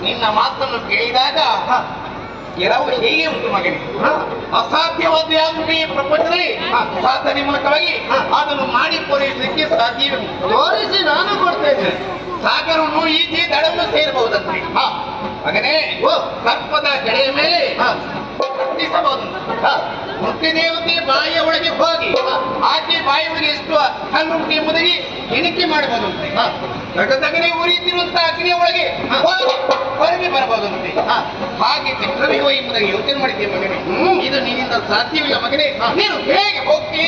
ನಿನ್ನ ಮಾತನ್ನು ಕೇಳಿದಾಗ ಕೆಲವು ಹೇಗೆ ಉಂಟು ಮಗನೇ, ಅಸಾಧ್ಯವಾದ ಯಾವುದು ಈ ಪ್ರಪಂಚದಲ್ಲಿ ಸಾಧನೆ ಮೂಲಕವಾಗಿ ಅದನ್ನು ಮಾಡಿ ಪೂರೈಸಲಿಕ್ಕೆ ಸಾಧ್ಯವೇ. ತೋರಿಸಿ ನಾನು ಕೊಡ್ತೇನೆ. ಸಾಗರವನ್ನು ಈಜಿ ದಡವನ್ನು ಸೇರಬಹುದಂತೆ ಮಗನೇ. ಸರ್ಪದ ಜಡೆಯ ಮೇಲೆ ಕಟ್ಟಿಸಬಹುದು. ಮೃತ್ಯುದೇವತೆ ಬಾಯಿಯ ಒಳಗೆ ಹೋಗಿ ಆಚೆ ಬಾಯಿ ಒಳಗೆ ಎಷ್ಟು ಕಣ್ಣುಂಟು ಎಂಬುದಾಗಿ ಎಣಿಕೆ ಮಾಡಬಹುದಂತೆ. ದಗದಗನೆ ಉರಿಯುತ್ತಿರುವಂತಹ ಅಗ್ನಿಯ ಒಳಗೆ ಹೊರಗೆ ಬರಬಹುದಂತೆ. ಹಾಗೆ ಚಕ್ರವ್ಯೂಹ ಎಂಬುದಾಗಿ ಯೋಚನೆ ಮಾಡಿದ್ದೆ ಮಗನೇ. ಇದು ನಿನ್ನಿಂದ ಸಾಧ್ಯವಿಲ್ಲ ಮಗನೇ. ನೀನು ಹೇಗೆ ಹೋಗ್ತೀ?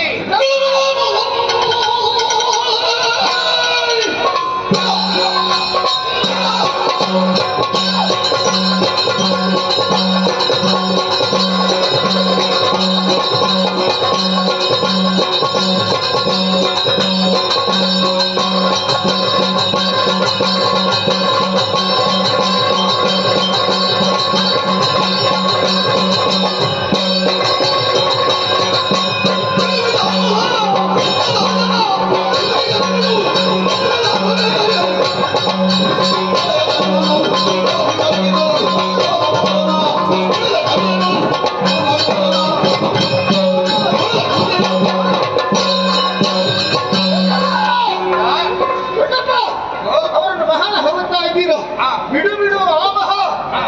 ಬಿಡು ಬಿಡು ಆಮಹ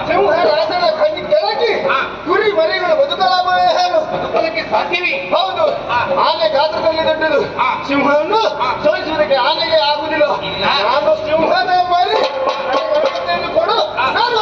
ಸಿಂಹ ರಾಜನ ಕಣ್ಣಿ ಕೆಳಗಿ ಕುರಿ ಮರಿಗಳು ಬದುಕಲಾಮೇ ಹೇಳು. ಬದುಕಲಿಕ್ಕೆ ಸಾಧ್ಯವೇ? ಹೌದು. ಆನೆ ಗಾತ್ರದಲ್ಲಿ ದೊಡ್ಡದು. ಸಿಂಹವನ್ನು ಸೋಲಿಸುವುದಕ್ಕೆ ಆನೆಗೆ ಆಗುವುದಿಲ್ಲ. ನಾನು ಸಿಂಹದ ಮರಿ ಕೊಡು. ನಾನು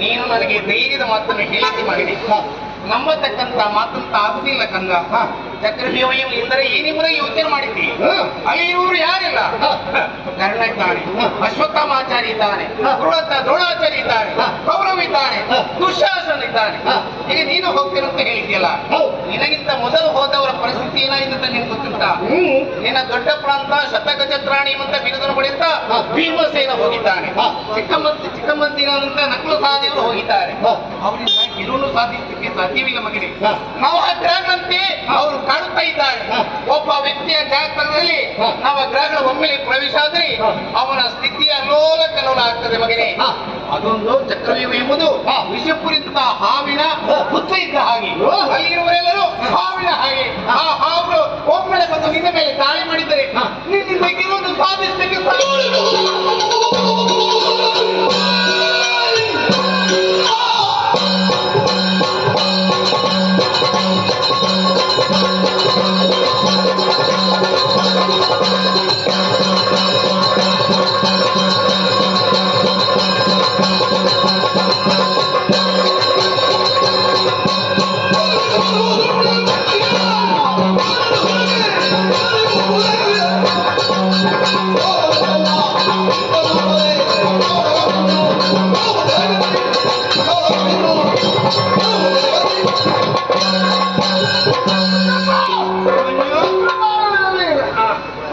ನೀನು ನನಗೆ ಧೈರ್ಯದ ಮಾತನ್ನು ಹೇಳಿಸಿ ಮಗನೇ. ನಂಬತಕ್ಕಂತ ಮಾತಂತ ಆಗ್ಲಿಲ್ಲ ಕಂದ. ಚಕ್ರವ್ಯೂಹ ಎಂದರೆ ಏನೆಂಬುದಾಗಿ ಯೋಚನೆ ಮಾಡಿದ್ದಿ. ಅಲ್ಲಿ ಇವರು ಯಾರಿಲ್ಲ. ಕರ್ಣ ಇದ್ದಾನೆ, ಅಶ್ವತ್ಥಾಮಾಚಾರಿ ಇದ್ದಾನೆ, ದ್ರೋಣಾಚಾರಿ ಇದ್ದಾನೆ, ಕೌರವ ಇದ್ದಾನೆ, ದುಶ್ಯಾಸನ ಇದ್ದಾನೆ. ಈಗ ನೀನು ಹೋಗ್ತೀರಂತ ಹೇಳಿದ್ಯಲ್ಲ, ನಿನಗಿಂತ ಮೊದಲು ಹೋದವರ ಪರಿಸ್ಥಿತಿ ಏನಾಗಿದೆ ಅಂತ ನಿನ್ಗೆ ಗೊತ್ತುಂಟ? ನಿನ್ನ ದೊಡ್ಡ ಪ್ರಾಂತ ಶತಗಜತ್ರಾಣಿ ಅಂತ ಬಿರುದನ್ನು ಪಡೆಯುತ್ತ ಭೀಮಸೇನ ಹೋಗಿದ್ದಾನೆ. ಚಿಕ್ಕಮ್ಮಂತಿನಂತ ನಕಲು ಸಹದೇವರು ಹೋಗಿದ್ದಾರೆ. ಅವರಿಂದ ಗೆಲುವನ್ನು ಸಾಧಿಸಲಿಕ್ಕೆ ಸಾಧ್ಯವಿಲ್ಲ ಮಗನೇ. ನವಗ್ರಹಗಳಂತೆ ಅವರು ಕಾಣುತ್ತಾ ಇದ್ದಾರೆ. ಒಬ್ಬ ವ್ಯಕ್ತಿಯ ಜಾತಕದಲ್ಲಿ ನವಗ್ರಹಗಳು ಒಮ್ಮೆಲೆ ಪ್ರವೇಶ ಆದರೆ ಅವನ ಸ್ಥಿತಿ ಅಲ್ಲೋಲ ಕಲ್ಲೋಲ ಆಗ್ತದೆ ಮಗನೇ. ಅದೊಂದು ಚಕ್ರವ್ಯೂಹ ಎಂಬುದು ವಿಷಪುರಿತ ಹಾವಿನ ಹುಚ್ಚ ಇದ್ದ ಹಾಗೆ. ಅಲ್ಲಿರುವರೆಲ್ಲರೂ ಹಾವಿನ ಹಾಗೆ. ಆ ಹಾವುಗಳು ಒಮ್ಮೆಲೆ ಬಂದು ನಿನ್ನ ಮೇಲೆ ದಾಳಿ ಮಾಡಿದರೆ ನಿನ್ನಿಂದ ಗೆಲುವನ್ನು ಸಾಧಿಸ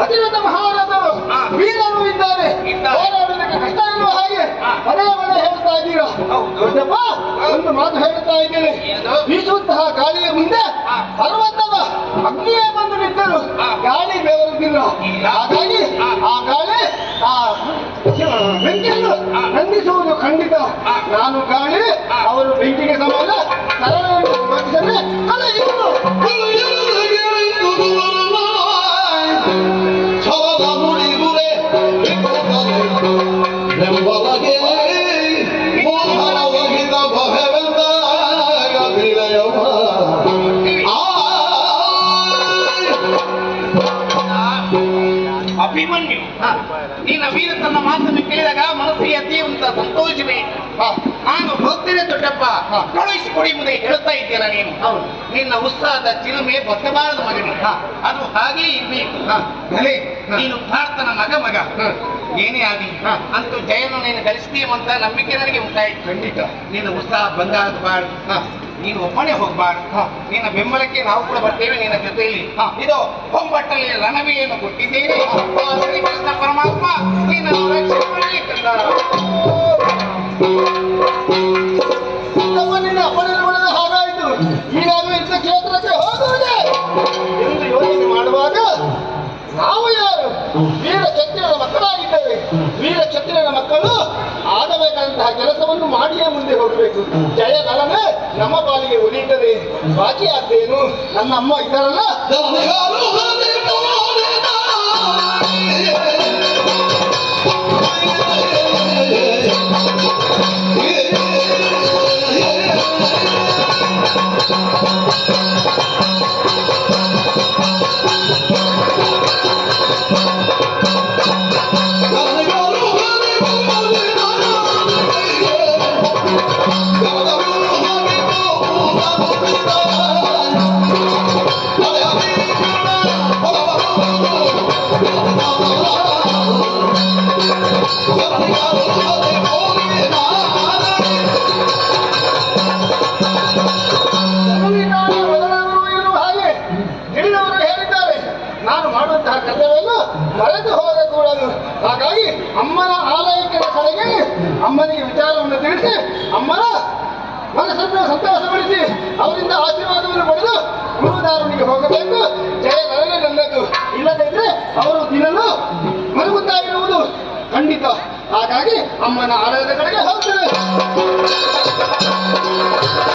ಅತಿರಥ ಮಹಾರಾಜರು ವೀರರು ಇದ್ದಾರೆ, ಹೋರಾಡಲಿಕ್ಕೆ ಕಷ್ಟ ಎನ್ನುವ ಹಾಗೆ ಪದೇ ಪದೇ ಹೇಳ್ತಾ ಇದ್ದೀರಾ. ದೊಡ್ಡಪ್ಪ, ಒಂದು ಮಾತು ಹೇಳ್ತಾ ಇದ್ದೇನೆ, ಬೀಸುವಂತಹ ಗಾಳಿಯ ಮುಂದೆ ಪರ್ವತದ ಅಗ್ನಿಯೇ ಬಂದು ನಿಂತರು ಗಾಳಿ ಬೆವರುವುದಿಲ್ಲ. ಹಾಗಾಗಿ ಆ ಗಾಳಿ ಆ ಬೆಂಕಿಯನ್ನು ನಂದಿಸುವುದು ಖಂಡಿತ. ನಾನು ಗಾಳಿ, ಅವರು ಬೆಂಕಿಗೆ ಸಮಾನ. ಸರಳವನ್ನು ಯೋಚಿಸಿದ್ರೆ ಅಲ್ಲ ಇನ್ನು ಅಭಿಮನ್ಯು, ನಿನ್ನ ವೀರ ತನ್ನ ಮಾತನ್ನು ಕೇಳಿದಾಗ ಮನಸ್ಸಿಗೆ ಅತ್ಯಂತ ಸಂತೋಷವೇ. ನಾನು ಹೋಗ್ತೇನೆ ದೊಡ್ಡಪ್ಪ, ಕಳುಹಿಸಿಕೊಡಿ ಮುಂದೆ ಹೇಳ್ತಾ ಇದ್ದೀರ ನೀನು. ನಿನ್ನ ಉತ್ಸಾಹದ ಚಿಲುಮೆ ಬಸಬಾರದ ಮಗನೇ, ಅದು ಹಾಗೇ ಇರ್ಬೇಕು. ನೀನು ಪ್ರಾರ್ಥನ ಮಗ ಏನೇ ಆಗಲಿ ಅಂತೂ ಜಯನು ನೀನು ಗಳಿಸ್ತೀವಂತ ನಂಬಿಕೆ ನನಗೆ ಉಂಟಾಯ್ತು. ಖಂಡಿತ ನಿನ್ನ ಉತ್ಸಾಹ ಭಂಗ ಆಗಬಾರ್ದು, ನೀನು ಒಬ್ಬನೇ ಹೋಗ್ಬಾರ್ದು. ನಿನ್ನ ಬೆಂಬಲಕ್ಕೆ ನಾವು ಕೂಡ ಬರ್ತೇವೆ ನಿನ್ನ ಜೊತೆಯಲ್ಲಿ. ಇದು ಹೊಂಬಟ್ಟಲ್ಲಿ ರಣವಿಯನ್ನು ಕೊಟ್ಟಿದ್ದೇನೆ. ಶ್ರೀಕೃಷ್ಣ ಪರಮಾತ್ಮ ನಿನ್ನ ರಕ್ಷಣೆ ಮಾಡಲಿ ಕಂದ. ನಿನ್ನ ಅಪ್ಪಣೆಗಳು ಹಾಗಾಯಿತು, ಈಗಾಗಲೂ ಇಂಥ ಕ್ಷೇತ್ರಕ್ಕೆ ಹೋಗುವುದೇ ಎಂದು ಯೋಚನೆ ಮಾಡುವಾಗ ನಾವು ಯಾರು? ವೀರ ಕ್ಷತ್ರಿಯರ ಮಕ್ಕಳಾಗಿದ್ದೇವೆ. ವೀರ ಕ್ಷತ್ರಿಯರ ಮಕ್ಕಳು ಆಗಬೇಕಾದಂತಹ ಕೆಲಸವನ್ನು ಮಾಡಿಯೇ ಮುಂದೆ ಹೋಗಬೇಕು. ಜಯಗಲನೆ ನಮ್ಮ ಪಾಲಿಗೆ ಉಳಿಯುತ್ತದೆ. ಬಾಕಿ ಆದ್ದೇನು? ನನ್ನ ಅಮ್ಮ ಇದ್ದಾರಲ್ಲ, ಮರೆತು ಹೋದ ಕೂಡದು. ಹಾಗಾಗಿ ಅಮ್ಮನ ಆಲಯಕ್ಕೆ ಕಡೆಗೆ ಅಮ್ಮನಿಗೆ ವಿಚಾರವನ್ನು ತಿಳಿಸಿ ಅಮ್ಮನ ಮನಸ್ಸನ್ನು ಸಂತೋಷಪಡಿಸಿ ಅವರಿಂದ ಆಶೀರ್ವಾದವನ್ನು ಪಡೆದು ಗುರುದಾರನಿಗೆ ಹೋಗಬೇಕು. ಜಯ ನನಗೆ ನನ್ನದು. ಇಲ್ಲದಿದ್ರೆ ಅವರು ದಿನಲು ಮರುಗುತ್ತಾ ಇರುವುದು ಖಂಡಿತ. ಹಾಗಾಗಿ ಅಮ್ಮನ ಆಲಯದ ಕಡೆಗೆ ಹೋಗ್ತದೆ.